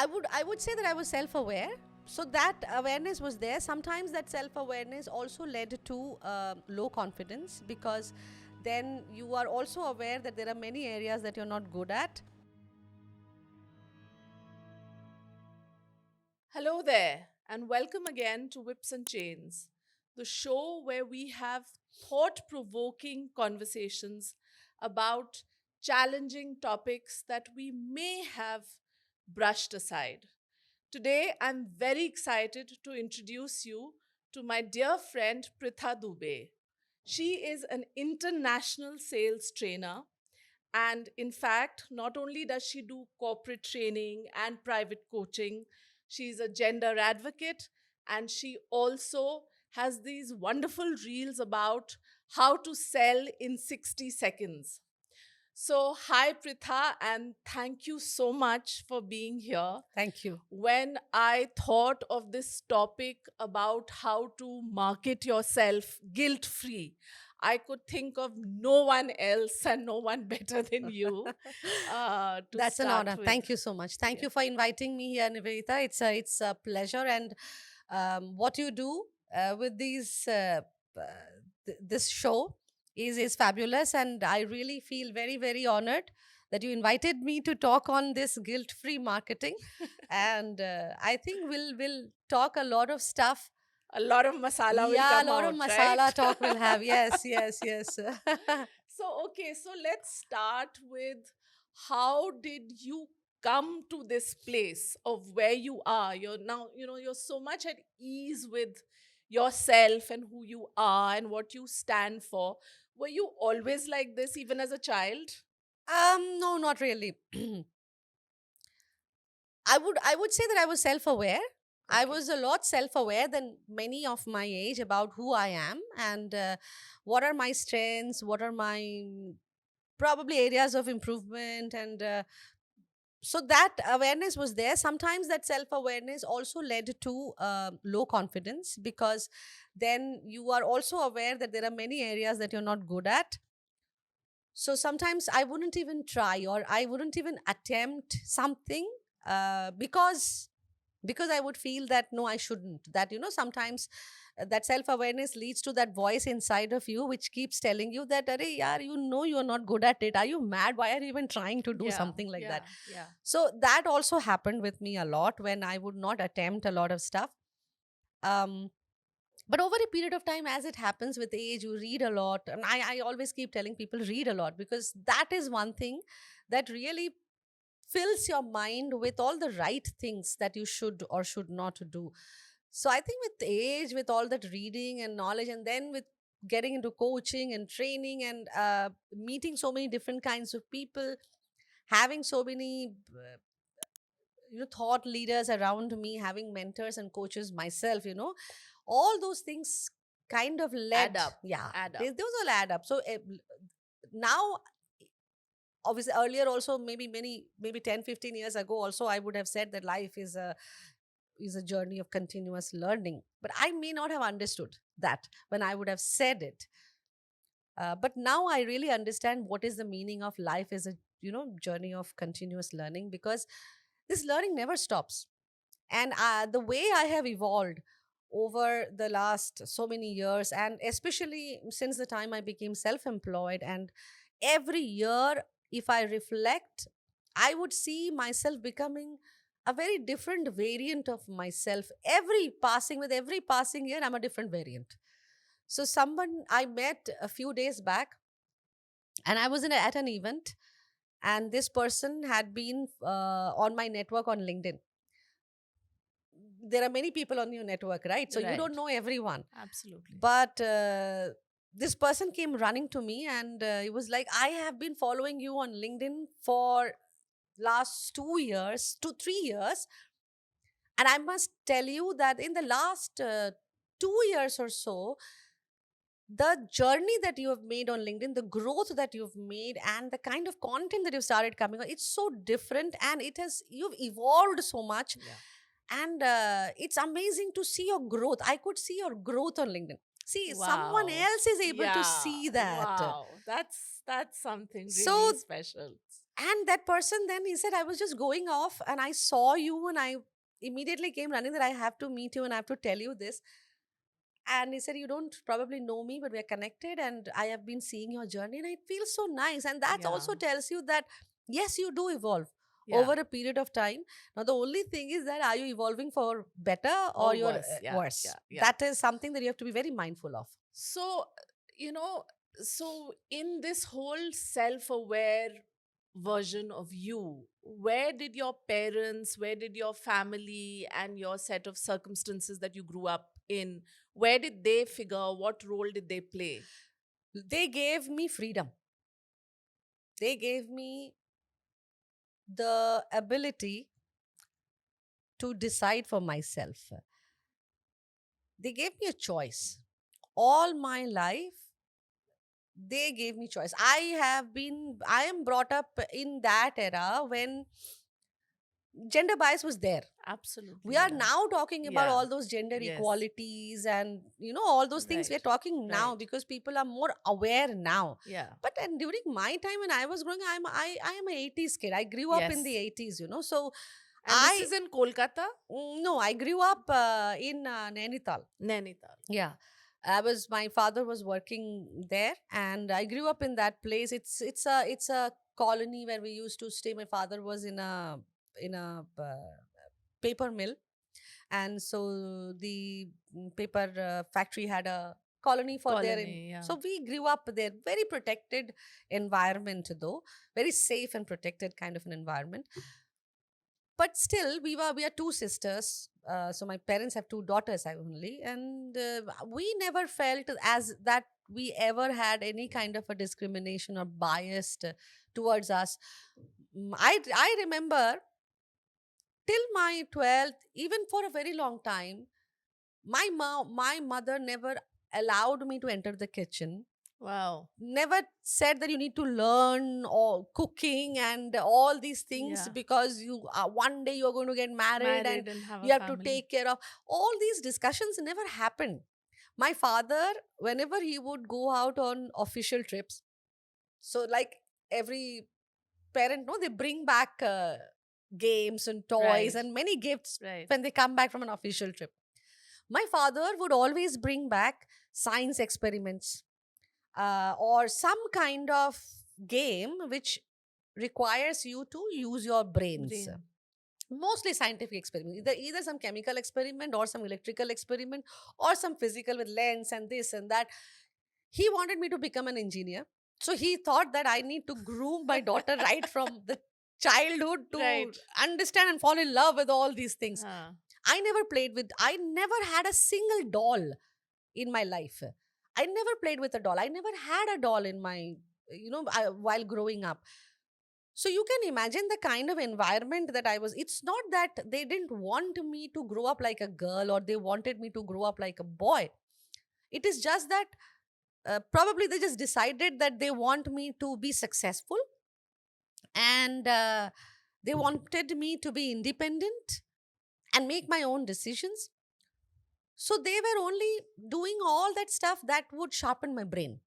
I would say that I was self-aware. So that awareness was there. Sometimes that self-awareness also led to low confidence, because then you are also aware that there are many areas that you're not good at. Hello there, and welcome again to Whips and Chains, the show where we have thought provoking conversations about challenging topics that we may have brushed aside. Today, I'm very excited to introduce you to my dear friend Pritha Dubey. She is an international sales trainer, and in fact, not only does she do corporate training and private coaching, she's a gender advocate, and she also has these wonderful reels about how to sell in 60 seconds. So, hi Pritha, and thank you so much for being here. Thank you. When I thought of this topic about how to market yourself guilt free, I could think of no one else and no one better than you to That's an start honor. with. Thank you so much. Thank Yeah. you for inviting me here, Nivedita. It's a pleasure, and what you do with this show is fabulous, and I really feel very very honored that you invited me to talk on this guilt-free marketing, and I think we'll talk a lot of stuff. A lot of masala will Yeah, a come lot of out, right? masala talk we'll have. Yes, yes, yes. So let's start with how did you come to this place of where you are? You're now, you're so much at ease with yourself and who you are and what you stand for. Were you always like this, even as a child? No, not really. I would say that I was self-aware. I Okay. was a lot self-aware than many of my age about who I am, and what are my strengths, what are my probably areas of improvement, and so that awareness was there. Sometimes that self-awareness also led to low confidence, because then you are also aware that there are many areas that you're not good at. So sometimes I wouldn't even try, or I wouldn't even attempt something, because I would feel that no, I shouldn't. That, sometimes that self awareness leads to that voice inside of you which keeps telling you that, Arey, yaar, you are not good at it. Are you mad? Why are you even trying to do Yeah, something like that? yeah, yeah. So that also happened with me a lot when I would not attempt a lot of stuff. Um, but over a period of time, as it happens with age, you read a lot. And I always keep telling people, read a lot, because that is one thing that really fills your mind with all the right things that you should or should not do. So I think with age, with all that reading and knowledge, and then with getting into coaching and training, and meeting so many different kinds of people, having so many thought leaders around me, having mentors and coaches myself, all those things kind of Add led, up, yeah, add up. those all add up. So now, obviously, earlier also, maybe 10, 15 years ago also, I would have said that life is a journey of continuous learning, but I may not have understood that when I would have said it. But now I really understand what is the meaning of life is a journey of continuous learning, because this learning never stops. And the way I have evolved over the last so many years, and especially since the time I became self-employed, and every year, if I reflect, I would see myself becoming a very different variant of myself. Every passing year, I'm a different variant. So someone I met a few days back, and I was at an event, and this person had been on my network on LinkedIn. There are many people on your network, right? So you don't Right. know everyone. Absolutely. But this person came running to me, and he was like, I have been following you on LinkedIn for last 2 years, 3 years. And I must tell you that in the last 2 years or so, the journey that you have made on LinkedIn, the growth that you've made, and the kind of content that you've started coming on, it's so different, and you've evolved so much. Yeah. And it's amazing to see your growth. I could see your growth on LinkedIn. See, someone Wow. else is able to Yeah. see that. Wow. That's something really So special. And that person, then he said, I was just going off and I saw you and I immediately came running that I have to meet you and I have to tell you this. And he said, you don't probably know me, but we are connected and I have been seeing your journey and it feels so nice. And that Yeah. also tells you that, yes, you do evolve Yeah. over a period of time. Now, the only thing is that are you evolving for better or Or you're worse. Yeah. worse? Yeah. Yeah. That is something that you have to be very mindful of. So, you know, so in this whole self aware version of you, where did your parents, where did your family and your set of circumstances that you grew up in, where did they figure, what role did they play? They gave me freedom. They gave me the ability to decide for myself. They gave me a choice. All my life, they gave me choice. I am brought up in that era when gender bias was there. We Absolutely, are yeah. now talking about Yeah. all those gender Yes. equalities and all those things we Right. are talking now Right. because people are more aware now. Yeah. But and during my time when I was growing, I am a 80s kid. I grew up in the Yes. 80s, so And this I is in Kolkata? no, I grew up in Nainital. Nainital. Yeah. My father was working there and I grew up in that place. It's a colony where we used to stay. My father was in a paper mill, and so the paper factory had a colony for their Colony, yeah. so we grew up there. Very protected environment, though. Very safe and protected kind of an environment. But still we are two sisters, so my parents have two daughters I only, and we never felt as that we ever had any kind of a discrimination or biased towards us. I remember till my 12th, even for a very long time, my mother never allowed me to enter the kitchen. Wow. Never said that you need to learn all cooking and all these things Yeah. because you one day you're going to get married and Married and have a you have to family. take care of all these discussions. Never happened. My father, whenever he would go out on official trips, so like every parent, no, they bring back games and toys Right. and many gifts Right. when they come back from an official trip. My father would always bring back science experiments or some kind of game which requires you to use your brains. Brain. Mostly scientific experiment, either some chemical experiment or some electrical experiment or some physical with lens and this and that. He wanted me to become an engineer, so he thought that I need to groom my daughter right from the childhood to Right. understand and fall in love with all these things. Huh. I never had a single doll in my life. I never played with a doll. I never had a doll in my, while growing up. So you can imagine the kind of environment that I was. It's not that they didn't want me to grow up like a girl or they wanted me to grow up like a boy. It is just that probably they just decided that they want me to be successful and they wanted me to be independent and make my own decisions. So they were only doing all that stuff that would sharpen my brain.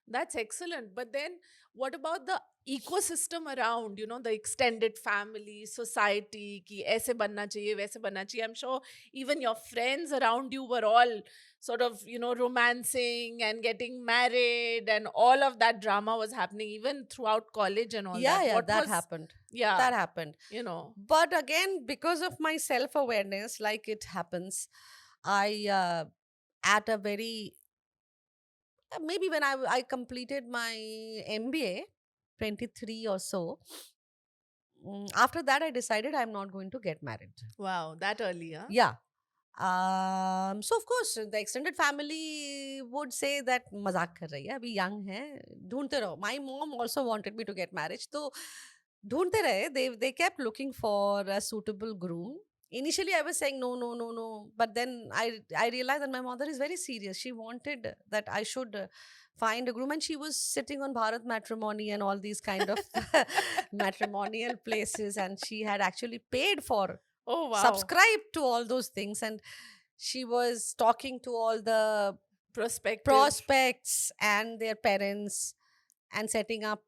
That's excellent. But then what about the ecosystem around, the extended family, society, ki aise banna chahiye, waise banna chahiye. I'm sure even your friends around you were all sort of, romancing and getting married and all of that drama was happening even throughout college and all Yeah, that. yeah, What that was, happened. yeah, That happened. you know, But again, because of my self awareness, like it happens, I, at a very, maybe when I completed my MBA, 23 or so, after that, I decided I'm not going to get married. wow, that early, huh? Yeah. So of course the extended family would say that मजाक कर रही है अभी young है ढूंढते रहो. My mom also wanted me to get married, तो ढूंढते रहे. They kept looking for a suitable groom. Initially I was saying no, no, no, no, but then I realized that my mother is very serious. She wanted that I should find a groom, and she was sitting on Bharat Matrimony and all these kind of matrimonial places, and she had actually paid for, Oh, wow. subscribed to all those things, and she was talking to all the Prospective. prospects and their parents and setting up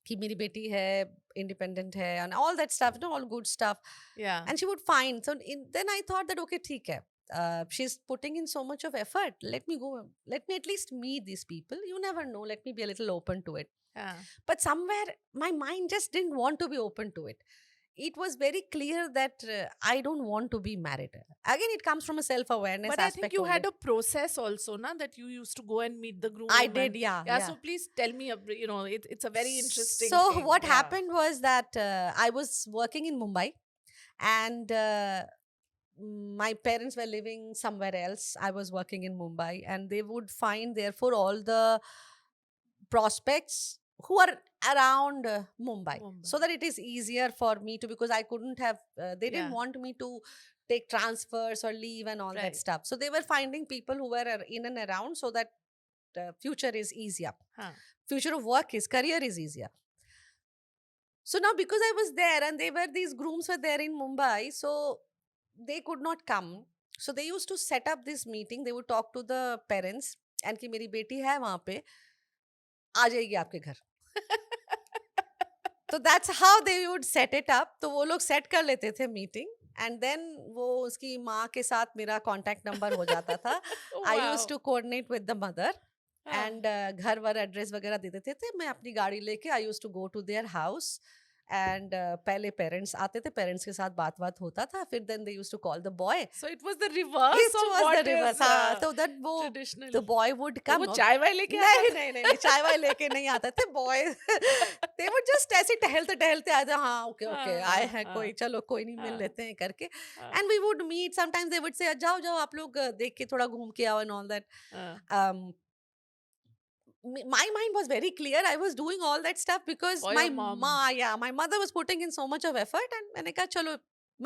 कि मेरी बेटी है, independent है, and all that stuff, all good stuff. Yeah. And she would find. So then I thought that, okay, theek hai. She's putting in so much of effort. Let me go. Let me at least meet these people. You never know. Let me be a little open to it. Yeah. But somewhere my mind just didn't want to be open to it. It was very clear that I don't want to be married. Again, it comes from a self awareness But I think aspect you had only. a process also, na, that you used to go and meet the I groom did, and yeah, yeah. yeah. So please tell me, it's a very interesting So thing. what Yeah. happened was that I was working in Mumbai, and my parents were living somewhere else. I was working in Mumbai, and they would find, therefore, all the prospects who are around Mumbai, so Mumbai. that it is easier for me to, because I couldn't have, they didn't Yeah. want me to take transfers or leave and all that Right. stuff. So they were finding people who were in and around, so that future is easier. Huh. Future of work is, career is easier. So now, because I was there and they were, these grooms were there in Mumbai, so they could not come. So they used to set up this meeting. They would talk to the parents and कि मेरी बेटी है वहाँ पे, आ जाएगी आपके घर. तो that's how they would set it up. तो वो लोग सेट कर लेते थे मीटिंग, एंड देन वो उसकी माँ के साथ मेरा कांटेक्ट नंबर हो जाता था. I used Wow. To coordinate with the mother, Huh. And घर वर एड्रेस वगैरह दे देते थे. मैं अपनी गाड़ी लेके I used to go to their house, and पहले पेरेंट्स आते थे, पेरेंट्स के साथ बात बात होता था, फिर then they used to call the boy. So it was the reverse it of was the what reverse. is हाँ, तो दैट वो traditional. द बॉय वुड तो वो कम. चाय वाय लेके आता नहीं था? नहीं नहीं नहीं, चाय वाय लेके नहीं आते थे बॉय. दे वुड जस्ट ऐसे टहलते टहलते आते, हाँ ओके ओके आए हैं कोई, चलो कोई नहीं, मिल लेते हैं करके. And we would meet. Sometimes they would say जाओ जाओ आप लोग देख के थोड़ा घूम के आओ and all that. My mind was very clear. I was doing all that stuff because For my your mom. my mother was putting in so much of effort, and मैंने कहा चलो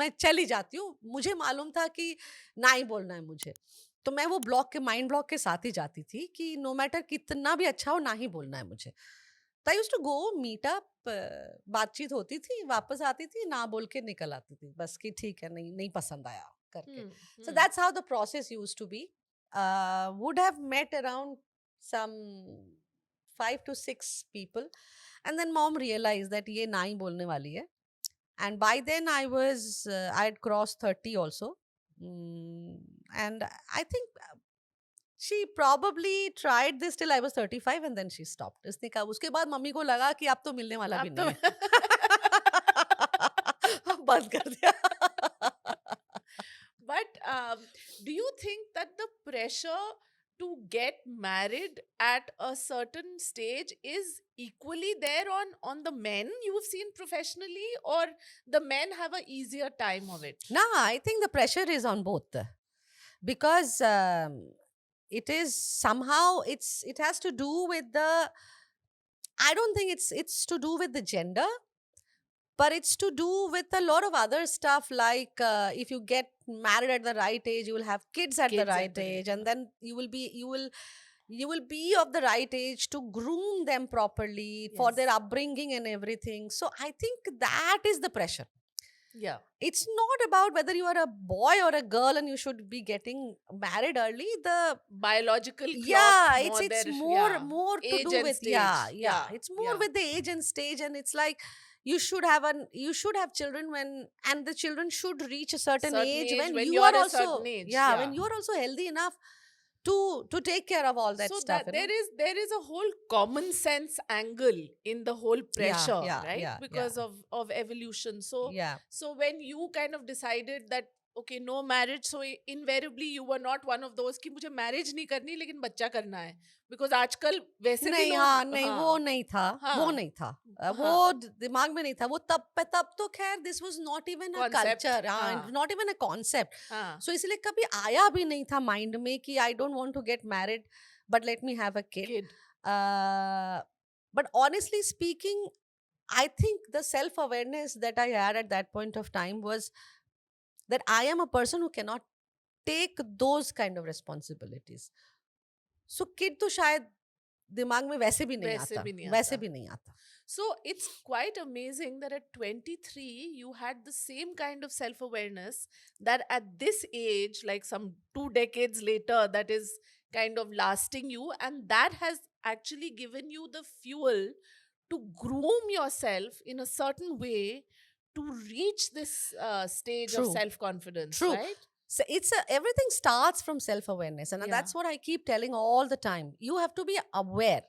मैं चली जाती हूँ. मुझे मालूम था कि ना ही बोलना है मुझे, तो मैं वो ब्लॉक के, माइंड ब्लॉक के साथ ही जाती थी कि नो मैटर कितना भी अच्छा हो, ना ही बोलना है मुझे. तो I used to go meet up, बातचीत होती थी, वापस आती थी, ना बोल के निकल आती थी बस कि ठीक है, नहीं नहीं पसंद आया करके. So that's how the process used to be. Would have met around some 5 to 6 people, and then mom realized that ये ना ही बोलने वाली है. And by then I had crossed 30 also. And I think she probably tried this till I was 35, and then she stopped. इसने कहा, उसके बाद mummy को लगा कि अब तो मिलने वाला भी अब नहीं तो है. बंद कर दिया. But do you think that the pressure to get married at a certain stage is equally there on the men you've seen professionally, or the men have a easier time of it? No, I think the pressure is on both, because it is somehow, it has to do with the, I don't think it's to do with the gender, but it's to do with a lot of other stuff, like if you get married at the right age, you will have kids at the Kids at right the right age, and then you will be of the right age to groom them properly for their Yes. upbringing and everything. So I think that is the pressure. Yeah. It's not about whether you are a boy or a girl and you should be getting married early. The Biological clock, yeah, more it's their, more yeah, more to age do and with, stage. yeah, it's more yeah. with the age and stage. And it's like you should have children when, and the children should reach a certain age when when you you're are a also, certain age. yeah, when you are also healthy enough to take care of all that So stuff, that there is a whole common sense angle in the whole pressure, yeah, right? yeah, Because of evolution. So yeah. so when you kind of decided that okay, no marriage, so invariably you were not one of those कि मुझे marriage नहीं करनी लेकिन बच्चा करना है, because आजकल वैसे भी नहीं, लोग, हाँ नहीं, वो हाँ, नहीं था, वो हाँ, नहीं था. वो हाँ, दिमाग में नहीं था वो. तब तो खैर this was not even a concept, culture, हाँ, नॉट इवन अ कॉन्सेप्ट. हाँ, सो इसलिए कभी आया भी नहीं था माइंड में कि I don't want to get married, but let me have a kid. kid, But honestly speaking, I think the self awareness that I had at that point of time was that I am a person who cannot take those kind of responsibilities. So kid तो शायद दिमाग में वैसे भी नहीं वैसे आता, भी नहीं वैसे आता. भी नहीं आता. So it's quite amazing that at 23 you had the same kind of self awareness that at this age, like some 2 decades later, that is kind of lasting you, and that has actually given you the fuel to groom yourself in a certain way to reach this stage of True. self confidence, True. right? So everything starts from self awareness, and Yeah. that's what I keep telling all the time. You have to be aware.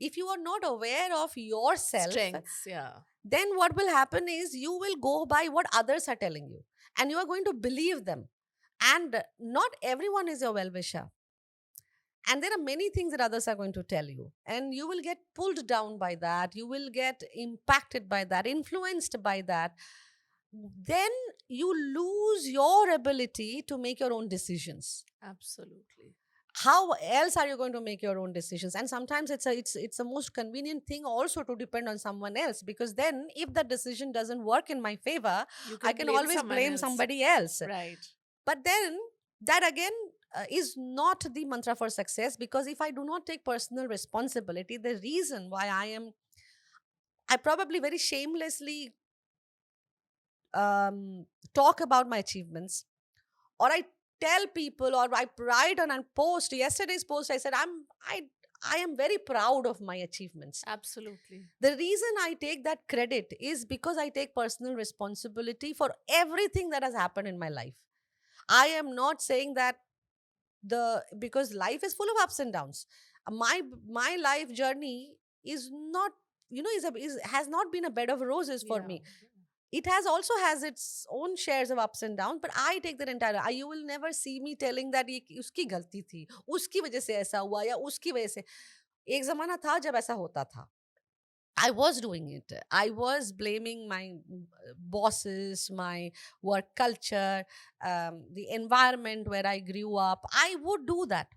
If you are not aware of yourself, Strengths, yeah. then what will happen is you will go by what others are telling you, and you are going to believe them. And not everyone is your well wisher, and there are many things that others are going to tell you, and you will get pulled down by that, you will get impacted by that, influenced by that. Then you lose your ability to make your own decisions. Absolutely. How else are you going to make your own decisions? And sometimes it's the most convenient thing also to depend on someone else, because then if the decision doesn't work in my favor, You I can can blame always someone blame else. somebody else. Right. But then that again is not the mantra for success, because if I do not take personal responsibility, the reason why I probably very shamelessly talk about my achievements, or I tell people, or I write on and post. Yesterday's post, I said I am very proud of my achievements. Absolutely. The reason I take that credit is because I take personal responsibility for everything that has happened in my life. I am not saying that the because life is full of ups and downs. My life journey is not, has not been a bed of roses for Yeah. me. It has also has its own shares of ups and downs, but I take that entire. You will never see me telling that ये उसकी गलती थी, उसकी वजह से ऐसा हुआ, या उसकी वजह से. एक जमाना था जब ऐसा होता था. I was doing it. I was blaming my bosses, my work culture, the environment where I grew up. I would do that.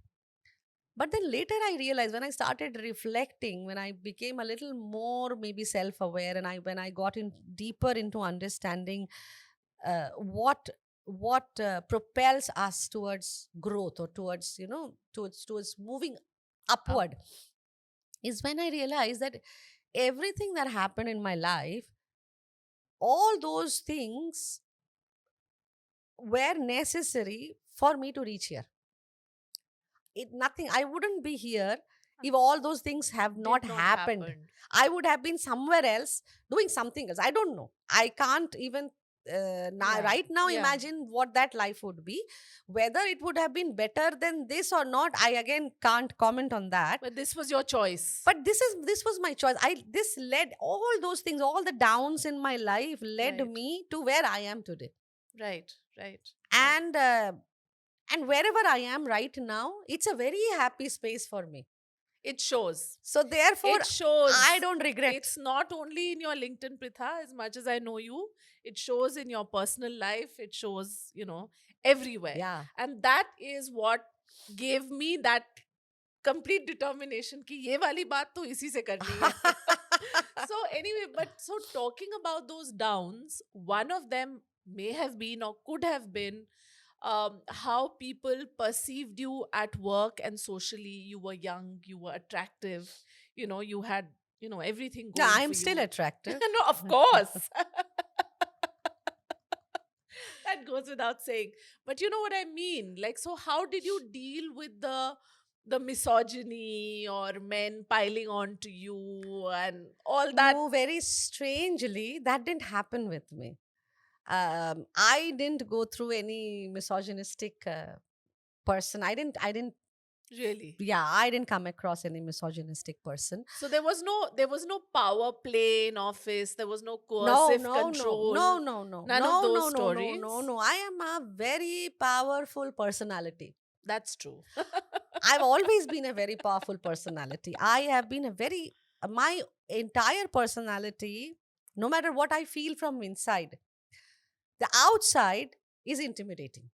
But then later I realized, when I started reflecting, when I became a little more maybe self-aware, and when I got in deeper into understanding what propels us towards growth, or towards, towards moving Up. upward, is when I realized that everything that happened in my life, all those things were necessary for me to reach here. Nothing, I wouldn't be here if all those things have Did not not happened. happen. I would have been somewhere else doing something else. I don't know, I can't even now, Yeah. right now, Yeah. imagine what that life would be. Whether it would have been better than this or not, I again can't comment on that. But this was your choice. But this was my choice. This led, all those things, all the downs in my life led Right. me to where I am today. Right. Right. Right. And wherever I am right now, it's a very happy space for me. It shows. So therefore, It I shows. don't regret. It's not only in your LinkedIn, Pritha, as much as I know you. It shows in your personal life. It shows, everywhere. Yeah. And that is what gave me that complete determination कि ये वाली बात तो इसी से करनी है. So anyway, but so talking about those downs, one of them may have been or could have been how people perceived you at work and socially. You were young, you were attractive, you had, everything Yeah, going for I'm still you. attractive. No, of course. That goes without saying. But you know what I mean? Like, so how did you deal with the misogyny or men piling on to you and all that? No, very strangely, that didn't happen with me. I didn't go through any misogynistic person. Really? Yeah, I didn't come across any misogynistic person. So there was no power play in office. There was no No, coercive no, no, control. no, no, no, None of no, those no, no, no, no, stories. no. I am a very powerful personality. That's true. I've always been a very powerful personality. I have been a very, my entire personality, no matter what I feel from inside, the outside is intimidating.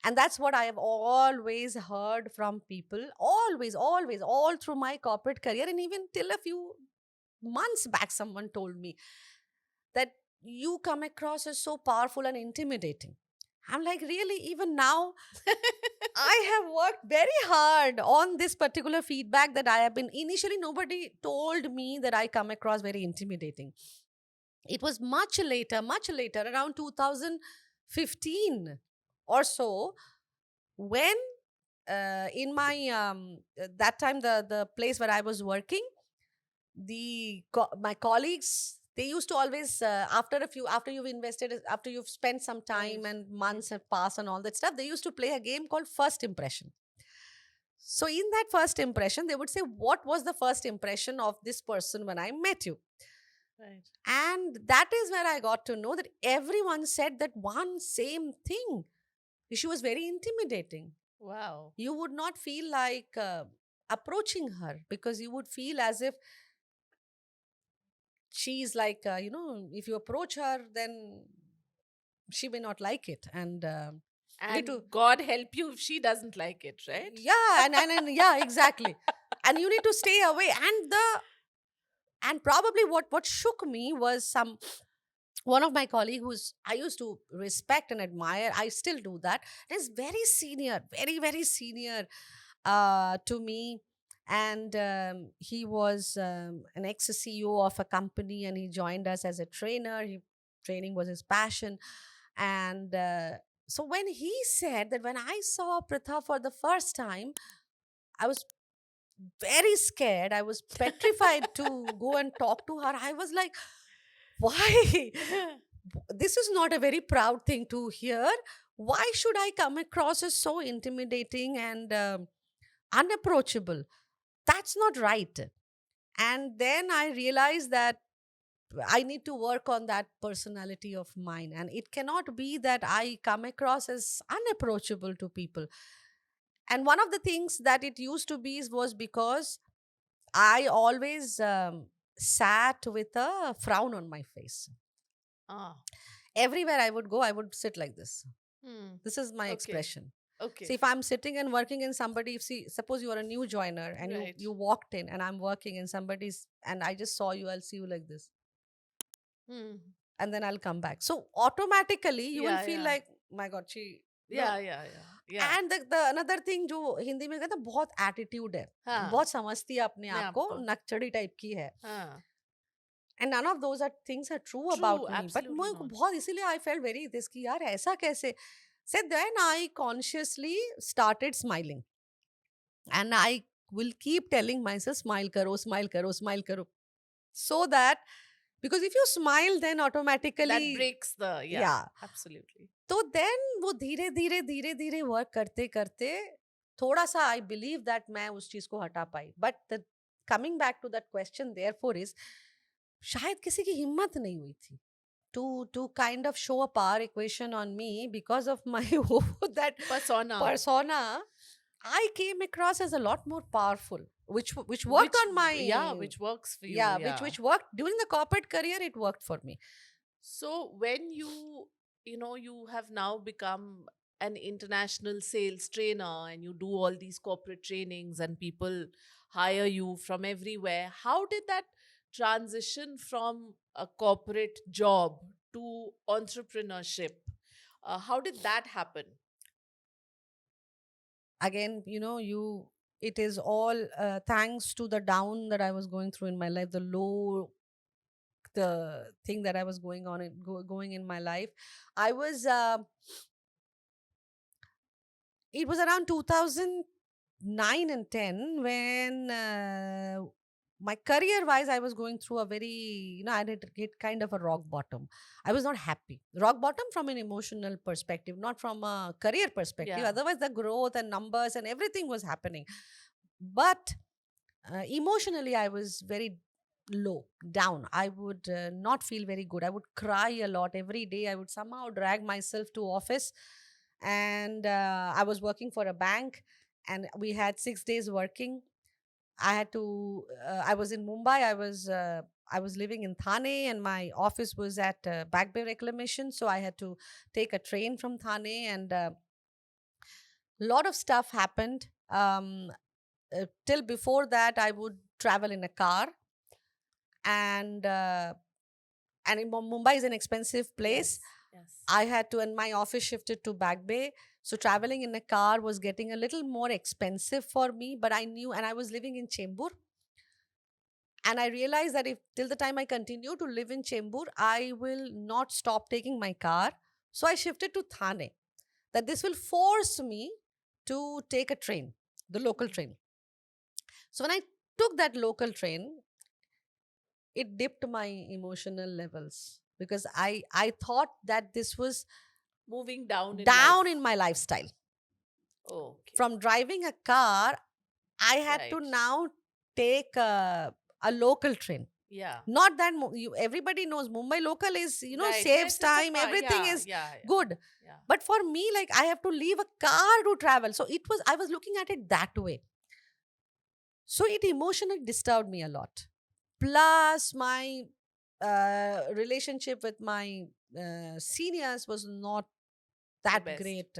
And that's what I have always heard from people, always, always, all through my corporate career. And even till a few months back, someone told me that you come across as so powerful and intimidating. I'm like, really? Even now, I have worked very hard on this particular feedback that I have been. Initially, nobody told me that I come across very intimidating. It was much later, around 2015 or so, when in my that time, the place where I was working, My colleagues, they used to always, after you've invested, after you've spent some time Right. and months have passed and all that stuff, they used to play a game called first impression. So in that first impression, they would say, what was the first impression of this person when I met you? Right. And that is where I got to know that everyone said that one same thing. She was very intimidating. Wow. You would not feel like approaching her, because you would feel as if she's like, if you approach her, then she may not like it. And you need And to, God help you if she doesn't like it, right? yeah, and yeah, exactly. And you need to stay away. And probably what shook me was one of my colleague who's I used to respect and admire. I still do that. Is very senior, very very senior to me. And he was an ex CEO of a company, and he joined us as a trainer. Training was his passion. And so when he said that, when I saw Pritha for the first time, I was very scared. I was petrified to go and talk to her. I was like, why? This is not a very proud thing to hear. Why should I come across as so intimidating and unapproachable? That's not right. And then I realized that I need to work on that personality of mine. And it cannot be that I come across as unapproachable to people. And one of the things that it used to be was because I always sat with a frown on my face. Ah. Everywhere I would go, I would sit like this. Hmm. This is my Okay. expression. See, Okay. if I'm sitting and working in somebody, see, suppose you are a new joiner and you Right. you walked in and I'm working in somebody's, and I just saw you, I'll see you like this, Hmm. and then I'll come back. So automatically you will Yeah, feel yeah. like, my God, she, Yeah, yeah, yeah. Yeah. And the another thing जो हिंदी में कहते हैं, बहुत attitude है, हाँ. बहुत समझती है अपने मैं आप को, आपको. नकचड़ी टाइप की है. हाँ. And none of those are things are true True, about me. But absolutely मुझे not. बहुत, इसीलिए I felt very this कि यार ऐसा कैसे. So then I consciously started smiling, and I will keep telling myself, smile karo, smile karo, smile karo, so that, because if you smile, then That automatically, breaks the, yeah, yeah. absolutely. तो then वो धीरे धीरे धीरे धीरे work करते करते थोड़ा सा आई बिलीव दैट मैं उस चीज को हटा पाई. But the coming back to that question therefore is, शायद किसी की हिम्मत नहीं हुई थी to kind of show a power equation on me because of my that Persona. persona. I came across as a lot more powerful, which worked Which, on my, yeah, which works for you, yeah, yeah. which worked during the corporate career. It worked for me. So when you have now become an international sales trainer and you do all these corporate trainings and people hire you from everywhere, how did that transition from a corporate job to entrepreneurship? How did that happen? Again, you it is all thanks to the down that I was going through in my life, the low, the thing that I was going in my life. I was It was around 2009 and 10 when my career wise I was going through a very, I did hit kind of a rock bottom. I was not happy. Rock bottom from an emotional perspective, not from a career perspective. Yeah. Otherwise the growth and numbers and everything was happening. But emotionally I was very low down. I would not feel very good. I would cry a lot every day. I would somehow drag myself to office. And I was working for a bank, and we had 6 days working. I was in Mumbai. I was living in Thane, and my office was at Back Bay Reclamation, so I had to take a train from Thane. And a lot of stuff happened. Till before that I would travel in a car. And Mumbai is an expensive place. Yes. Yes. I had to, and my office shifted to Back Bay. So traveling in a car was getting a little more expensive for me, but I knew, and I was living in Chembur. And I realized that if till the time I continue to live in Chembur, I will not stop taking my car. So I shifted to Thane, that this will force me to take a train, the local Mm. train. So when I took that local train, it dipped my emotional levels because I thought that this was Moving down in down life. in my lifestyle. Okay. From driving a car, I had to Right. now take a local train. Yeah. Not that everybody knows Mumbai local is, Right. saves Yes, it's a time, far. everything Yeah. is Yeah. Yeah. good. Yeah. But for me, like, I have to leave a car to travel. So I was looking at it that way. So it emotionally disturbed me a lot. Plus, my relationship with my seniors was not The that best. great.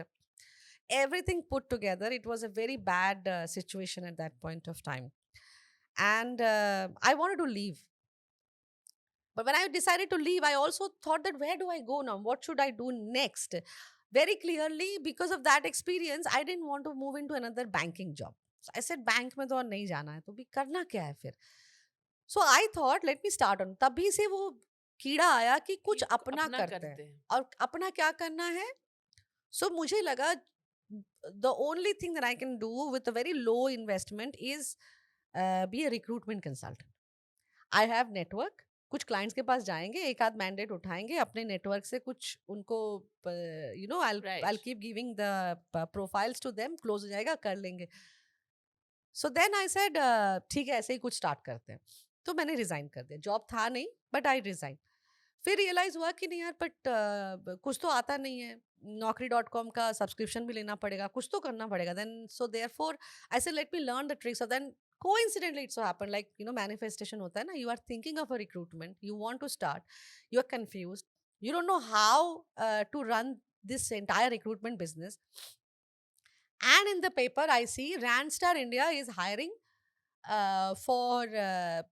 Everything put together, it was a very bad situation at that point of time. And I wanted to leave. But when I decided to leave, I also thought that where do I go now? What should I do next? Very clearly, because of that experience, I didn't want to move into another banking job. So I said, bank में तो और नहीं जाना है, तो भी करना क्या है फिर? So I thought, let me start on. तभी से वो कीड़ा आया कि कुछ कि अपना अपना करते हैं. करते हैं. और अपना क्या करना है? So मुझे लगा the only thing that I can do with a very low investment is be a recruitment consultant. I have network. कुछ क्लाइंट्स के पास जाएंगे, एक आध मैंडेट उठाएंगे, अपने नेटवर्क से कुछ उनको I'll Right. keep giving the profiles to them, close हो जाएगा, कर लेंगे. सो देन आई सेड ठीक है, ऐसे ही कुछ स्टार्ट करते हैं. तो मैंने रिजाइन कर दिया. जॉब था नहीं, बट आई रिजाइन. फिर रियलाइज हुआ कि नहीं यार, बट कुछ तो आता नहीं है. Naukri.com का सब्सक्रिप्शन भी लेना पड़ेगा, कुछ तो करना पड़ेगा. Then so therefore I said let me learn the tricks. Then coincidentally it so happened, like, manifestation hota hai na, you are thinking of a recruitment, you want to start, you are confused, you don't know how to run this entire recruitment business. And in the paper I see Randstar India is hiring for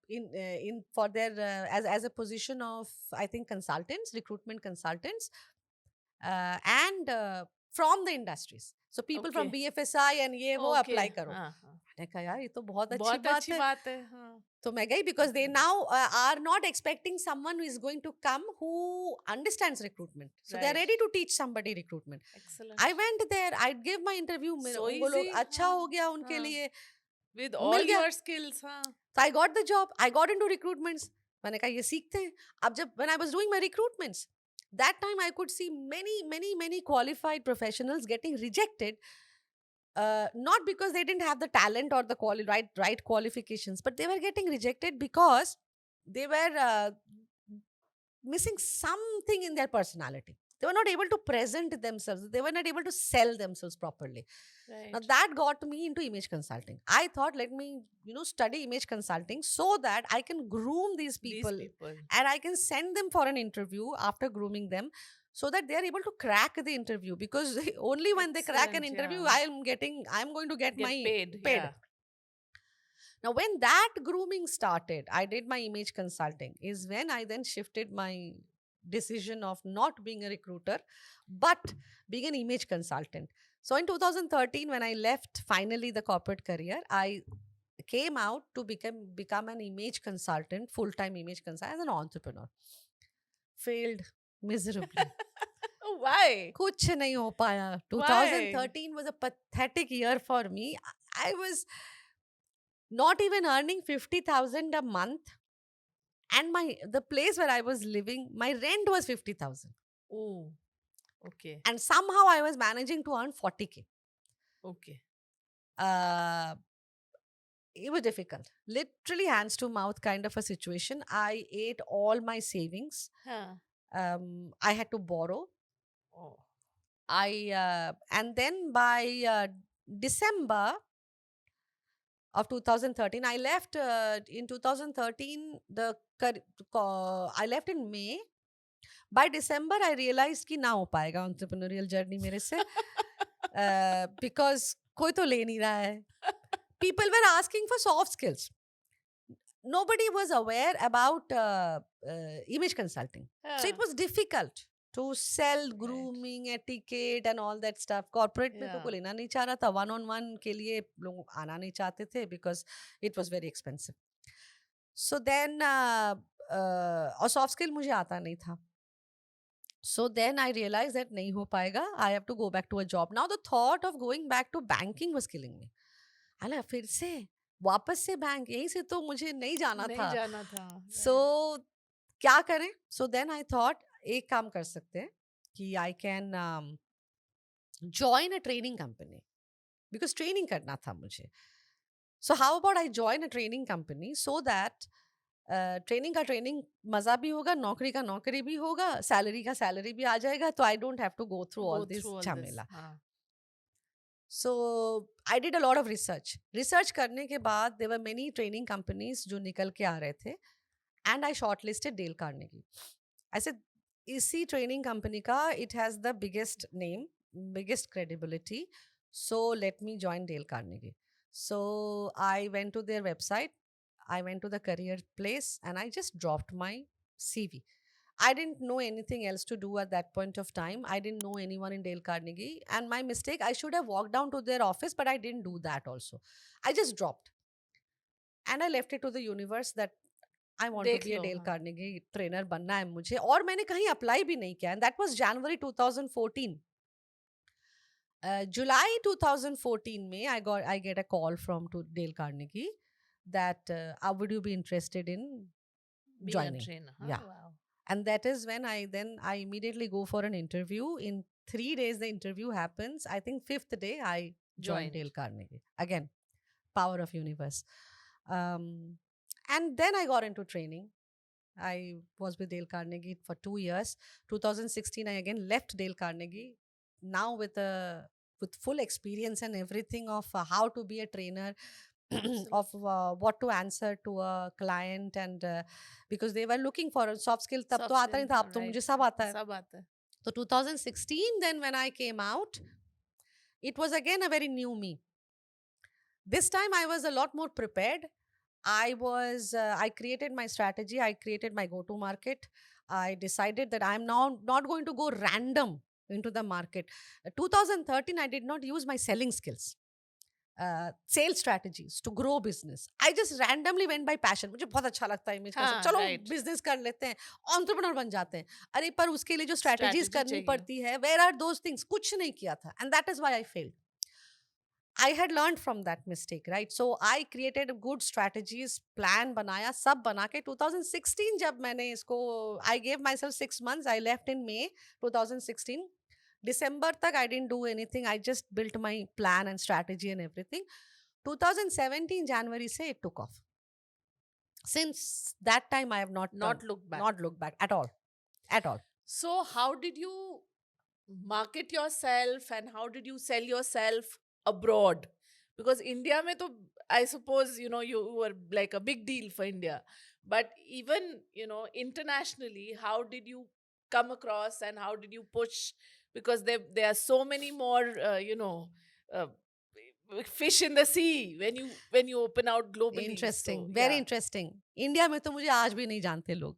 in for their as a position of, I think, consultants, recruitment consultants, and from the industries. So people from Okay. BFSI and ये वो Okay. apply करो. हाँ हाँ. मैंने कहा यार ये तो बहुत अच्छी बहुत बात अच्छी है. बात है. हाँ. तो मैं गई because they now are not expecting someone who is going to come who understands recruitment. So they are Right. ready to teach somebody recruitment. I Excellent. went there, I gave my interview. So उनको लोग easy. अच्छा हाँ. हो गया उनके हाँ. लिए, With all मिल गया. your skills. हाँ. So I got the job. I got into recruitments. मैंने कहा ये सीखते हैं. अब जब when I was doing my recruitments, that time I could see many qualified professionals getting rejected. Not because they didn't have the talent or the right qualifications, but they were getting rejected because they were missing something in their personality. They were not able to present themselves. They were not able to sell themselves properly. Now Right. that got me into image consulting. I thought, let me, study image consulting so that I can groom these These people people. and I can send them for an interview after grooming them so that they are able to crack the interview, because only when they crack an Excellent. interview Yeah. I'm going to get Get my paid. paid. Yeah. Now, when that grooming started, I did my image consulting, is when I then shifted my decision of not being a recruiter, but being an image consultant. So in 2013, when I left finally the corporate career, I came out to become an image consultant, full-time image consultant, as an entrepreneur. Failed miserably. Why? कुछ नहीं हो पाया. Why? 2013 was a pathetic year for me. I was not even earning 50,000 a month, and the place where I was living, my rent was 50,000, Oh. Okay. and somehow I was managing to earn 40K. Okay. uh, it was difficult, literally hands to mouth kind of a situation. I ate all my savings. Huh. I had to borrow. Oh. And then by December of 2013, I left. In 2013, I left in May. By December, I realized कि ना हो पाएगा entrepreneurial journey मेरे से, because कोई तो ले नहीं रहा है. People were asking for soft skills. Nobody was aware about image consulting. So it Huh. was difficult to sell Right. grooming, etiquette and all that stuff. Corporate में तो Yeah. कोई लेना नहीं चाह रहा था. One-on-one के लिए लोग आना नहीं चाहते थे because it was very expensive. So then, और soft skill मुझे आता नहीं था. So then I realized that nahi ho paega. I have to go back to a job. Now the thought of going back to banking was killing me. अला फिर से वापस से बैंक, यहीं से तो मुझे नहीं जाना नहीं था. जाना था, सो राइट. क्या करें? सो देन आई थॉट एक काम कर सकते हैं कि I can join a training company, because training करना था मुझे. So how about I join a training company so that training का ट्रेनिंग मजा भी होगा, नौकरी का नौकरी भी होगा, सैलरी का सैलरी भी आ जाएगा, तो I don't have to go through Go all this through all this. झमेला. हाँ. So I did a lot of research. Research करने के बाद there were many training companies जो निकल के आ रहे थे, and I short listed Dale Carnegie. ऐसे इसी ट्रेनिंग कंपनी का it has the biggest name, biggest credibility, so let me join Dale Carnegie. So I went to their website, I went to the career place, and I just dropped my CV. I didn't know anything else to do at that point of time. I didn't know anyone in Dale Carnegie. And my mistake, I should have walked down to their office, but I didn't do that also. I just dropped. And I left it to the universe that I want to देख be a low. Dale हाँ. Carnegie trainer बनना है मुझे. और मैंने कहीं apply भी नहीं किया. And that was January 2014. July 2014 में I get a call from to Dale Carnegie that would you be interested in Being a joining? trainer. Huh? Yeah. Wow. And that is when I immediately go for an interview. In 3 days the interview happens. I think fifth day I joined Dale Joined. Carnegie. Again, power of universe. Um, and then I got into training. I was with Dale Carnegie for 2 years. 2016, I again left Dale Carnegie. Now with full experience and everything of how to be a trainer, of Absolutely. what to answer to a client, and because they were looking for a soft skill. तब तो Soft आता skill. नहीं था, अब तो Right. मुझे सब आता है. सब आता है. So 2016, then when I came out, it was again a very new me. This time I was a lot more prepared. I created my strategy, I created my go to market. I decided that I'm now not going to go random into the market. 2013, I did not use my selling skills, sales strategies to grow business. I just randomly went by passion. मुझे बहुत अच्छा लगता है image concept, हाँ, चलो right. Business कर लेते हैं, entrepreneur बन जाते हैं. अरे पर उसके लिए जो स्ट्रैटेजीज Strategy करनी चाहिए. पड़ती है, where are those things, कुछ नहीं किया था, and that is why I failed. I had learned from that mistake, right? So I created good strategies, plan बनाया, सब बना के 2016 जब मैंने इसको, I gave myself 6 months. I left in May 2016. December तक I didn't do anything. I just built my plan and strategy and everything. 2017 January से it took off. Since that time I have not Not look back. not looked back at all, at all. So, how did you market yourself and how did you sell yourself abroad? Because India mein to, I suppose, you were like a big deal for India. But even, internationally, how did you come across and how did you push? Because there are so many more, uh, fish in the sea when you open out globally. Interesting, So, very yeah. interesting. India में तो मुझे आज भी नहीं जानते लोग.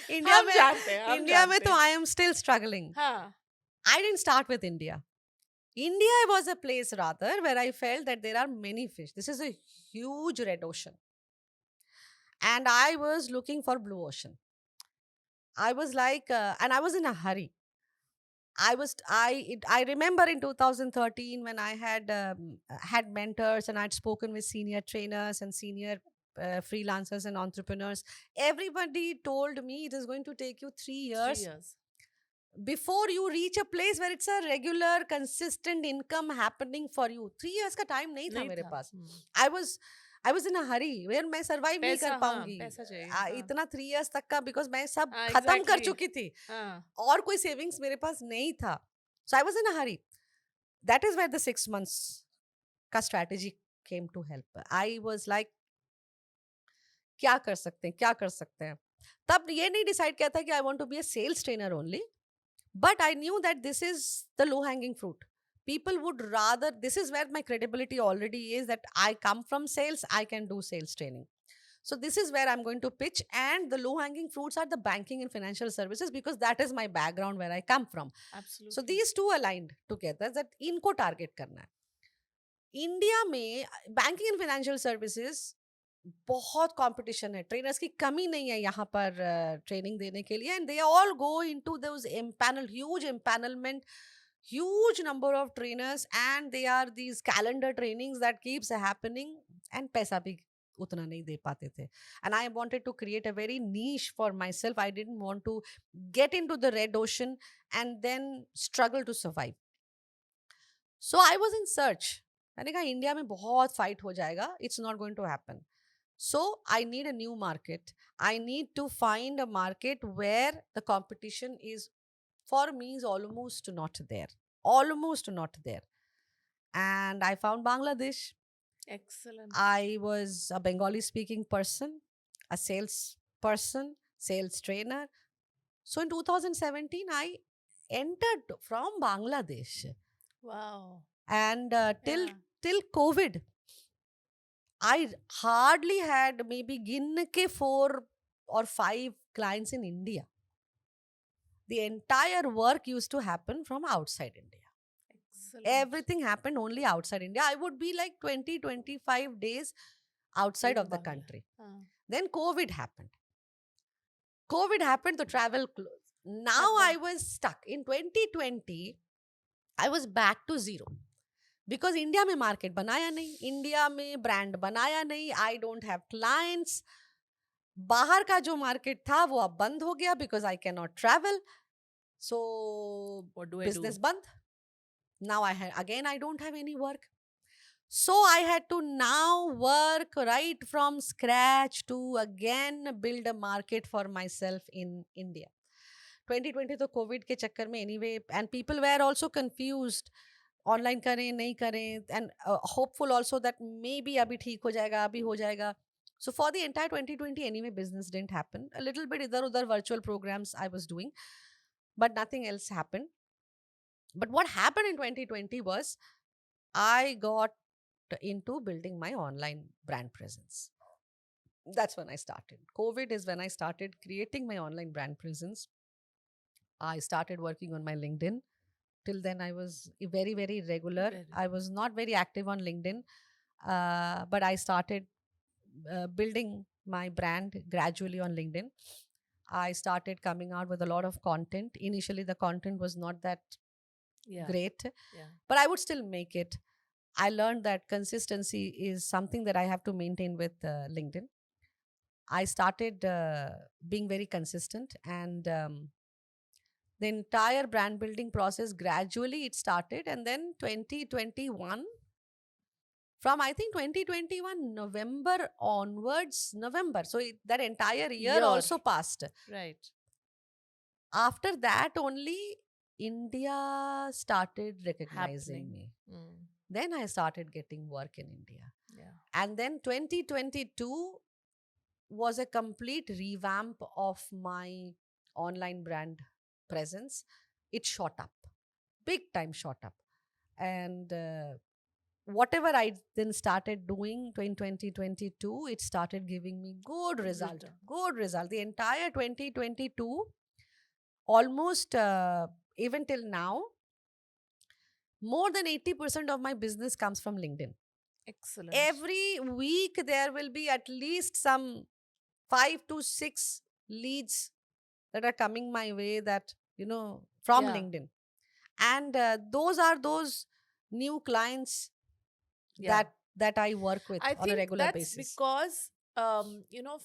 India हम में जानते हैं, हम इंडिया में जानते तो हैं. I am still struggling. हाँ. I didn't start with India. India was a place rather where I felt that there are many fish. This is a huge red ocean. And I was looking for blue ocean. I was like, and I was in a hurry. I remember in 2013 when I had mentors and I'd spoken with senior trainers and senior freelancers and entrepreneurs. Everybody told me it is going to take you 3 3 years years. before you reach a place where it's a regular consistent income happening for you. 3 years का time नहीं था नहीं मेरे था. पास. I was in a hurry where मैं survive नहीं कर पैसा, हाँ, पाऊंगी. पैसा चाहिए. हाँ. इतना 3 years तक का, because मैं सब हाँ, खत्म कर exactly. चुकी थी हाँ. और कोई savings मेरे पास नहीं था. So I was in a hurry. That is where the 6 months का strategy came to help. I was like, क्या कर सकते हैं, क्या कर सकते हैं. तब ये नहीं decide किया था कि I want to be a sales trainer only. But I knew that this is the low hanging fruit. People would rather, this is where my credibility already is, that I come from sales, I can do sales training. So this is where I'm going to pitch, and the low hanging fruits are the banking and financial services, because that is my background where I come from. Absolutely. So these two aligned together, that इनको target करना है. India में banking and financial services बहुत competition है, trainers की कमी नहीं है यहाँ पर ट्रेनिंग देने के लिए, and they all go into those empanel huge empanelment, huge number of trainers, and they are these calendar trainings that keeps happening, and paisa bhi utna nahi de pate the. And I wanted to create a very niche for myself. I didn't want to get into the red ocean and then struggle to survive. So I was in search. मैंने कहा India में बहुत fight हो जाएगा, it's not going to happen. So I need a new market. I need to find a market where the competition is, for me, is almost not there. Almost not there. And I found Bangladesh. Excellent. I was a Bengali speaking person, a sales person, sales trainer. So in 2017, I entered from Bangladesh. Wow. And till Yeah. till COVID, I hardly had maybe गिन के 4 or 5 clients in India. The entire work used to happen from outside India. Excellent. Everything happened only outside India. I would be like 20-25 days outside In of the Bangla. country. Uh, Then COVID happened. COVID happened, the travel closed. Now shut I down. was stuck. In 2020, I was back to zero. Because India में market बनाया नहीं, India में brand बनाया नहीं, आई don't have clients. बाहर का जो market था वो अब बंद हो गया because I can not travel. So What do I do? Business बंद. Now I again I don't have any work. So I had to now work right from scratch to again build a market for myself in India. 2020 तो Covid के चक्कर में anyway, and people were also confused. Online करें नहीं करें, and hopeful also that may be अभी ठीक हो जाएगा, अभी हो जाएगा. So for the entire 2020, anyway, business didn't happen. A little bit idhar udhar virtual programs I was doing, but nothing else happened. But what happened in 2020 was I got into building my online brand presence. That's when I started. COVID is when I started creating my online brand presence. I started working on my LinkedIn. Till then, I was very, very regular. Very. I was not very active on LinkedIn, but I started building my brand gradually on LinkedIn. I started coming out with a lot of content. Initially, the content was not that Yeah. great, Yeah. but I would still make it. I learned that consistency is something that I have to maintain with LinkedIn. I started being very consistent, and the entire brand building process gradually it started. And then 2021, from I think 2021 November onwards, November, so that entire year Year. also passed. Right. After that only India started recognizing Happening. me. Mm. Then I started getting work in India. Yeah. And then 2022 was a complete revamp of my online brand presence. It shot up, big time shot up. And whatever I then started doing in 2022, it started giving me good result. Return. Good result. The entire 2022, almost even till now, more than 80% of my business comes from LinkedIn. Excellent. Every week, there will be at least some 5 to 6 leads that are coming my way, that, from Yeah. LinkedIn. And those are those new clients Yeah. that I work with I on a think regular that's basis. because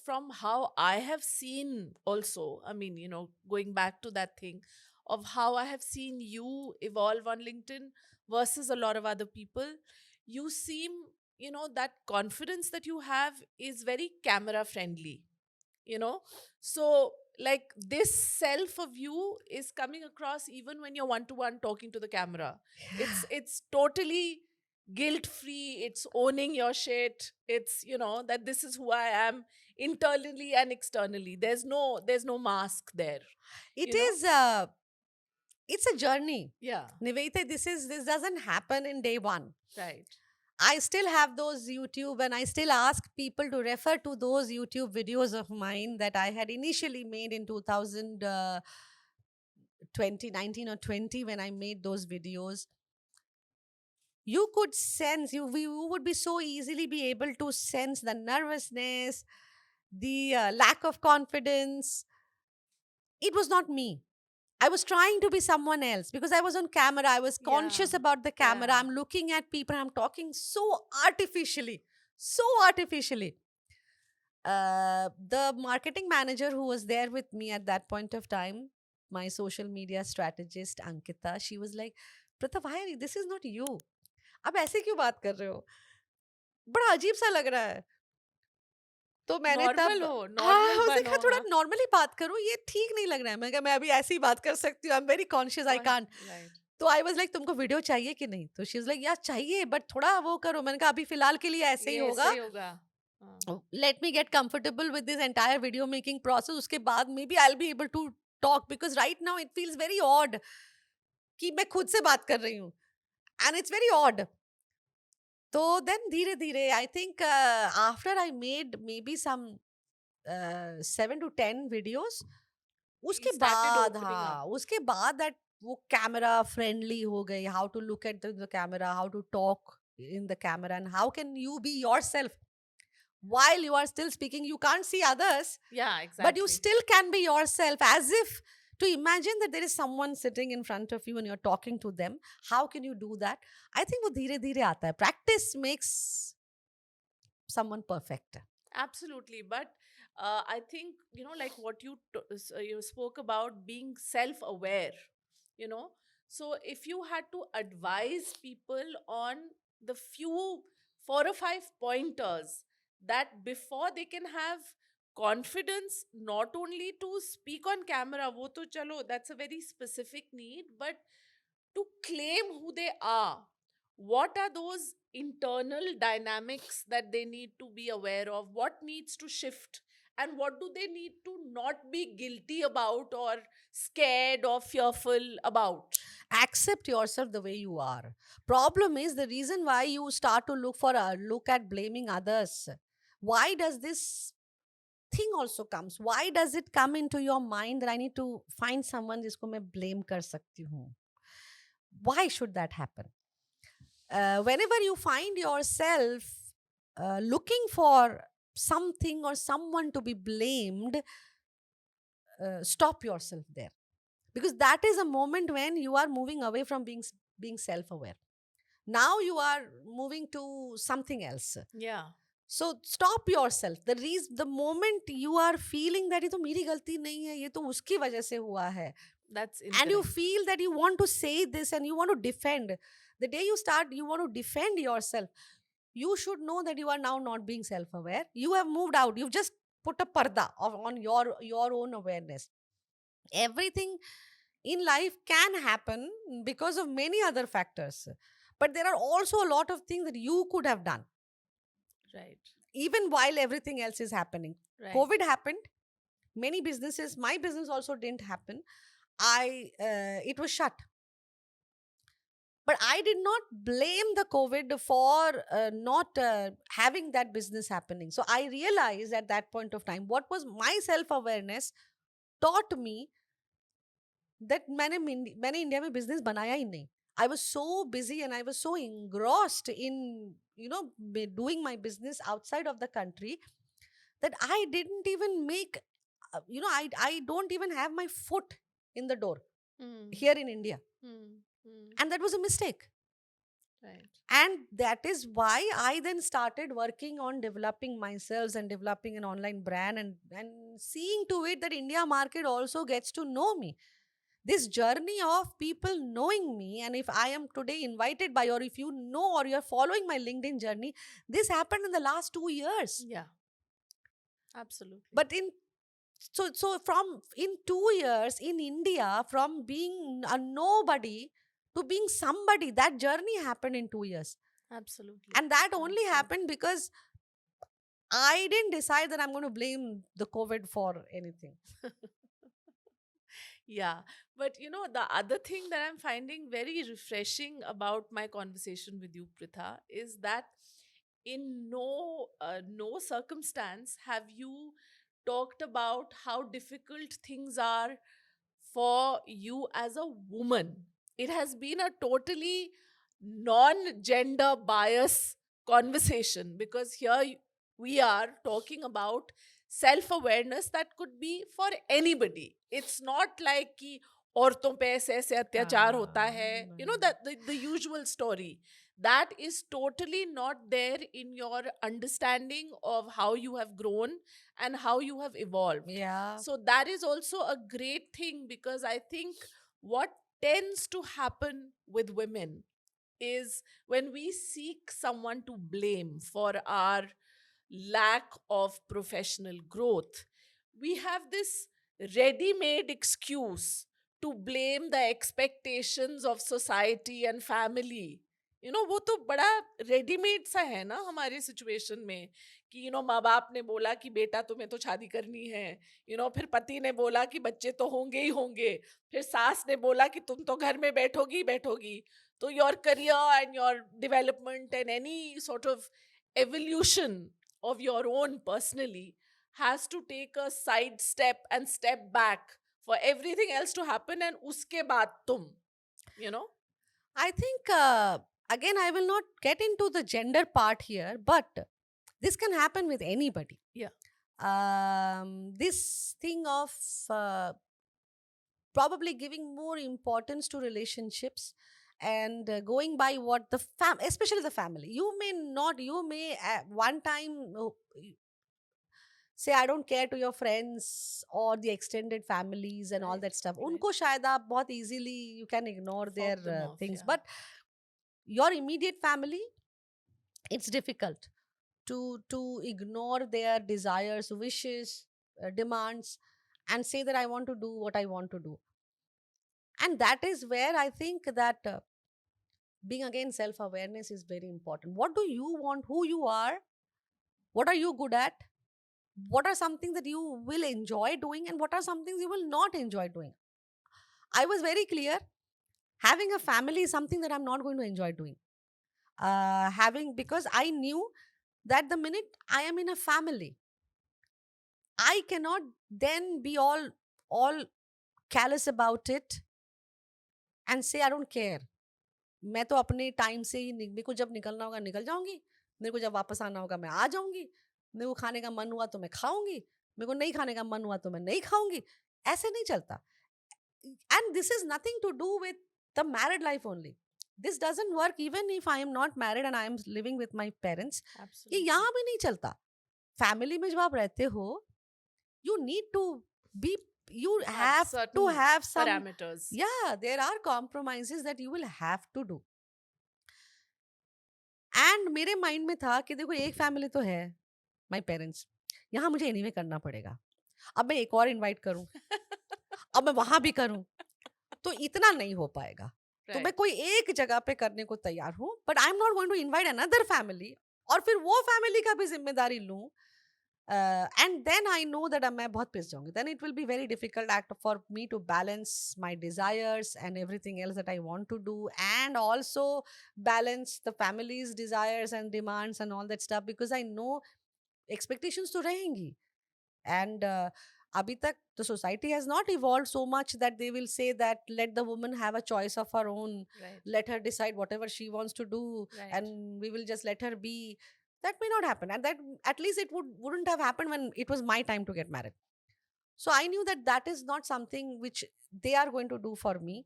from how I have seen also, I mean, going back to that thing of how I have seen you evolve on LinkedIn versus a lot of other people, you seem, that confidence that you have is very camera friendly, you know. So like this self of you is coming across even when you're one to one talking to the camera. It's totally guilt free, it's owning your shit, it's that this is who I am internally and externally. There's no mask there. It you know is it's a journey. yeah. Nivedita, this doesn't happen in day one. Right. I still have those YouTube, and I still ask people to refer to those YouTube videos of mine that I had initially made in 2019 or 20, when I made those videos. You could sense, you would be so easily be able to sense the nervousness, the lack of confidence. It was not me. I was trying to be someone else because I was on camera. I was Yeah. conscious about the camera. Yeah. I'm looking at people. I'm talking so artificially, so artificially. The marketing manager who was there with me at that point of time, my social media strategist Ankita, she was like, "Pritha, why are you, this is not you. अब ऐसे क्यों बात कर रहे हो? बड़ा अजीब सा लग रहा है." तो मैंने नॉर्मल तब हो, हाँ, नॉर्मल उसने कहा बनो, थोड़ा हाँ। नॉर्मली बात करो, ये ठीक नहीं लग रहा है। मैं कहा मैं अभी ऐसे ही बात कर सकती हूँ, आई एम वेरी कॉन्शियस, आई कौन कांट। राइट। तो आई वाज लाइक तुमको वीडियो चाहिए कि नहीं? तो शी इज लाइक यार चाहिए बट थोड़ा वो करो। मैंने कहा अभी फिलहाल के लिए ऐसे ही ये ऐसे होगा। ही होगा। हाँ। Let me get comfortable with this entire video making process, उसके बाद maybe I will be able to talk, because right now it feels very odd कि मैं खुद से बात कर रही हूँ, एंड इट्स वेरी ऑड। तो देन धीरे धीरे I think after I made maybe some 7 to 10 videos, You उसके started बाद opening up. हाँ, उसके बाद दैट वो कैमरा फ्रेंडली हो गई, how to look at the camera, how to talk in the camera, and how can you be yourself while you are still speaking. You can't see others, Yeah, but you exactly. still can be yourself, as if to imagine that there is someone sitting in front of you and you're talking to them. How can you do that? I think वो धीरे धीरे आता है. Practice makes someone perfect. Absolutely. But I think, like what you spoke about being self-aware, you know. So if you had to advise people on the few 4 or 5 pointers that before they can have confidence not only to speak on camera, wo to chalo, that's a very specific need, but to claim who they are, what are those internal dynamics that they need to be aware of, what needs to shift, and what do they need to not be guilty about or scared or fearful about? Accept yourself the way you are. Problem is the reason why you start to look at blaming others. Why does this thing also comes? Why does it come into your mind that I need to find someone जिसको मैं blame कर सकती हूँ? Why should that happen? Whenever you find yourself looking for something or someone to be blamed, stop yourself there, because that is a moment when you are moving away from being self-aware. Now you are moving to something else. Yeah, So stop yourself. The moment you are feeling that ये तो मेरी गलती नहीं है, ये तो उसकी वजह से हुआ है, that's and you incorrect. feel that you want to say this and you want to defend, the day you start you want to defend yourself, you should know that you are now not being self-aware. You have moved out. You've just put a parda on your own awareness. Everything in life can happen because of many other factors, but there are also a lot of things that you could have done Right, even while everything else is happening. right. COVID happened. Many businesses, my business also didn't happen. It was shut. But I did not blame the COVID for not having that business happening. So I realized at that point of time what was my self awareness taught me that मैंने India में business बनाया ही नहीं. I was so busy and I was so engrossed in doing my business outside of the country that I didn't even make I don't even have my foot in the door Hmm. here in India, Hmm. Hmm. and that was a mistake. Right. And that is why I then started working on developing myself and developing an online brand, and seeing to it that India market also gets to know me. This journey of people knowing me, and if I am today invited by, or if you know, or you're following my LinkedIn journey, this happened in the last 2 years. Yeah, absolutely. But so from in 2 years in India, from being a nobody to being somebody, that journey happened in 2 years. Absolutely. And that only Absolutely. happened because I didn't decide that I'm going to blame the COVID for anything. Yeah. But the other thing that I'm finding very refreshing about my conversation with you, Pritha, is that in no circumstance have you talked about how difficult things are for you as a woman. It has been a totally non-gender bias conversation, because here we are talking about self awareness that could be for anybody. It's not like ki, औरतों पे ऐसे ऐसे अत्याचार होता है, you know, नहीं. That the usual story, that is totally not there in your understanding of how you have grown and how you have evolved. Yeah. So that is also a great thing, because I think what tends to happen with women is when we seek someone to blame for our lack of professional growth, we have this ready made excuse to blame the expectations of society and family. You know, वो तो बड़ा readymade सा है ना हमारी situation में, कि you know माँ बाप ने बोला कि बेटा तुम्हें तो शादी करनी है, यू नो, फिर पति ने बोला कि बच्चे तो होंगे ही होंगे, फिर सास ने बोला कि तुम तो घर में बैठोगी बैठोगी. तो your career and your development and any sort of evolution of your own personally has to take a side step and step back for everything else to happen, and uske baad tum, you know. I think, again, I will not get into the gender part here, but this can happen with anybody. Yeah. This thing of probably giving more importance to relationships and going by what the especially the family, you may not, you may at one time say I don't care to your friends or the extended families and all Right, that stuff. right. Unko shayad aap bahut easily you can ignore their Fog them off, things, yeah. but your immediate family, it's difficult to ignore their desires, wishes, demands, and say that I want to do what I want to do. And that is where I think that being again self awareness is very important. What do you want? Who you are? What are you good at? What are something that you will enjoy doing, and what are some things you will not enjoy doing? I was very clear. Having a family is something that I'm not going to enjoy doing. Having, because I knew that the minute I am in a family, I cannot then be all callous about it and say I don't care. मैं तो अपने time से ही मेरे को जब निकलना होगा निकल जाऊंगी, मेरे को जब वापस आना होगा मैं आ जाऊंगी, मेरे को खाने का मन हुआ तो मैं खाऊंगी, मेरे को नहीं खाने का मन हुआ तो मैं नहीं खाऊंगी. ऐसे नहीं चलता. And this is nothing to do with the married life only. This doesn't work even if I am not married and I am living with my parents. ये Absolutely. यहाँ भी नहीं चलता. फैमिली में जब आप रहते हो, you need to be, you Have have to certain have some, parameters. yeah, there are compromises that you will have to do. And मेरे माइंड में था कि देखो एक फैमिली तो है, माय पेरेंट्स, यहाँ मुझे एनीवे करना पड़ेगा. अब मैं एक और इनवाइट करूँ, अब मैं वहां भी करूँ, तो इतना नहीं हो पाएगा. तो मैं Right. कोई एक जगह पे करने को तैयार हूँ, but I am not going to invite another family और फिर वो फैमिली का भी जिम्मेदारी लूँ. And then I know that मैं बहुत पिस जाऊंगी. Then it will be very difficult act for me to balance my desires and everything else that I want to do, and also balance the family's desires and demands and all that stuff, because I know expectations तो रहेंगी. And अभी तक the society has not evolved so much that they will say that let the woman have a choice of her own, Right. let her decide whatever she wants to do, Right. and we will just let her be. That may not happen, and that at least it wouldn't have happened when it was my time to get married. So I knew that that is not something which they are going to do for me,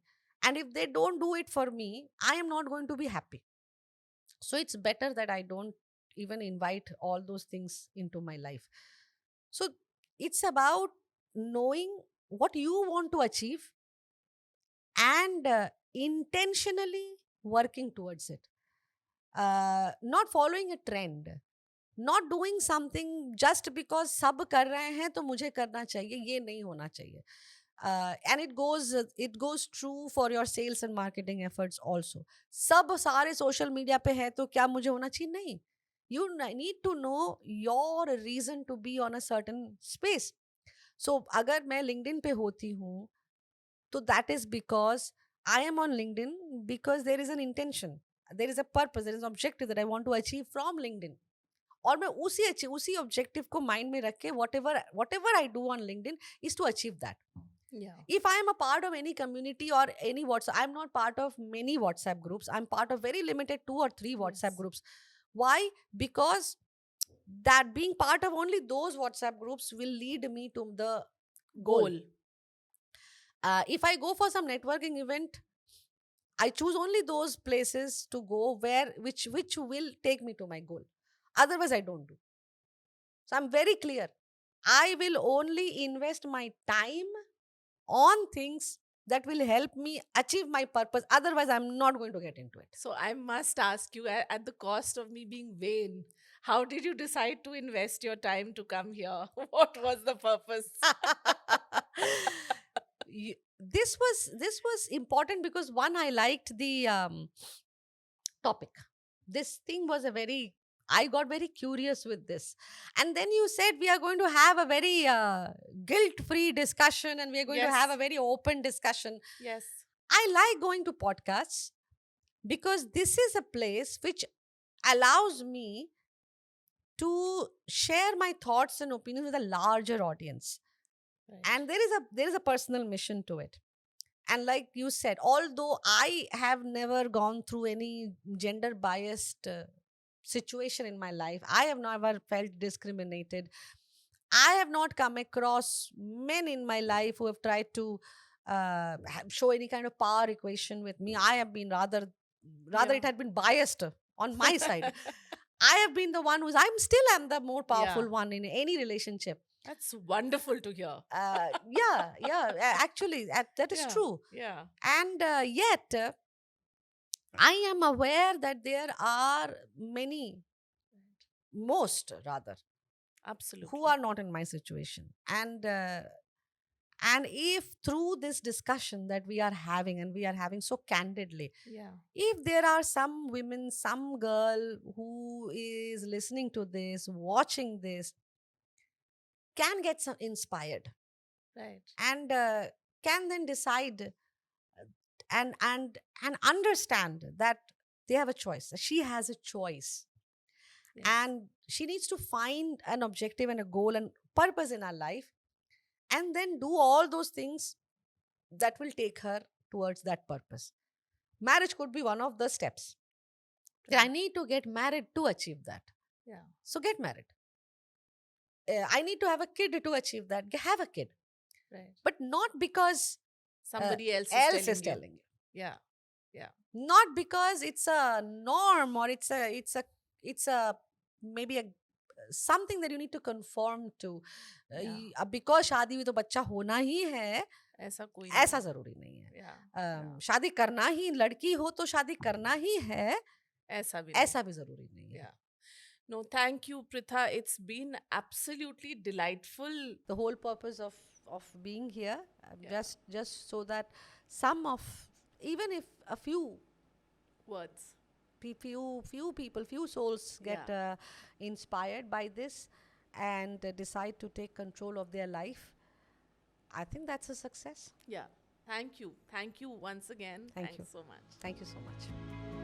and if they don't do it for me, I am not going to be happy. So it's better that I don't even invite all those things into my life. So it's about knowing what you want to achieve and intentionally working towards it. Not following a trend, not doing something just because सब कर रहे हैं तो मुझे करना चाहिए, ये नहीं होना चाहिए. And it goes true for your sales and marketing efforts also. सब सारे social media पे है तो क्या मुझे होना चाहिए? नहीं. You need to know your reason to be on a certain space. So अगर मैं LinkedIn पे होती हूँ, तो that is because I am on LinkedIn because there is an intention, there is a purpose, there is an objective that I want to achieve from LinkedIn. और मैं उसी objective को माइंड में रख के whatever I do on LinkedIn is to achieve that. Yeah. If I am a part of any community or any WhatsApp, I'm not part of many WhatsApp groups. I'm part of very limited 2 or 3 WhatsApp Yes. groups. Why? Because that being part of only those WhatsApp groups will lead me to the goal. Goal. If I go for some networking event, I choose only those places to go where which will take me to my goal. Otherwise, I don't do. So I'm very clear. I will only invest my time on things that will help me achieve my purpose. Otherwise, I'm not going to get into it. So I must ask you, at the cost of me being vain, how did you decide to invest your time to come here? What was the purpose? This was important because one, I liked the topic. This thing was a very, I got very curious with this. And then you said we are going to have a very guilt free discussion and we are going to have a Yes, very open discussion. yes, I like going to podcasts because this is a place which allows me to share my thoughts and opinions with a larger audience. right. And there is a personal mission to it. And like you said, although I have never gone through any gender biased situation in my life, I have never felt discriminated. I have not come across men in my life who have tried to show any kind of power equation with me. I have been rather Yeah. it had been biased on my side. I have been the one who's I'm still am the more Yeah, powerful one in any relationship. that's wonderful to hear. Actually, that is Yeah, true. yeah, And yet, I am aware that there are many, most rather, who absolutely. are not in my situation. And if through this discussion that we are having, and we are having so candidly, Yeah, if there are some women, some girl who is listening to this, watching this, can get some inspired, right. and can then decide and understand that they have a choice. She has a choice, Yes. and she needs to find an objective and a goal and purpose in her life, and then do all those things that will take her towards that purpose. Marriage could be one of the steps. I Right. need to get married to achieve that. Yeah. So get married. I need to have a kid to achieve that. Have a kid, Right. but not because Somebody else is else is telling you. telling you. Yeah. Yeah. Not because it's a norm, or it's a maybe a something that you need to conform to. Yeah. Because शादी में तो बच्चा होना ही है, ऐसा कोई नहीं ऐसा है. जरूरी नहीं है. Yeah. Yeah. शादी करना ही, लड़की हो तो शादी करना ही है, ऐसा भी नहीं. ऐसा भी जरूरी नहीं है. Yeah. No, thank you, Pritha. It's been absolutely delightful. The whole purpose of being here, Yeah. just so that some of, even if a few Words. few people, few souls get Yeah. inspired by this, and decide to take control of their life, I think that's a success. Yeah. Thank you. Thank you once again. Thank Thanks you. so much. Thank you so much.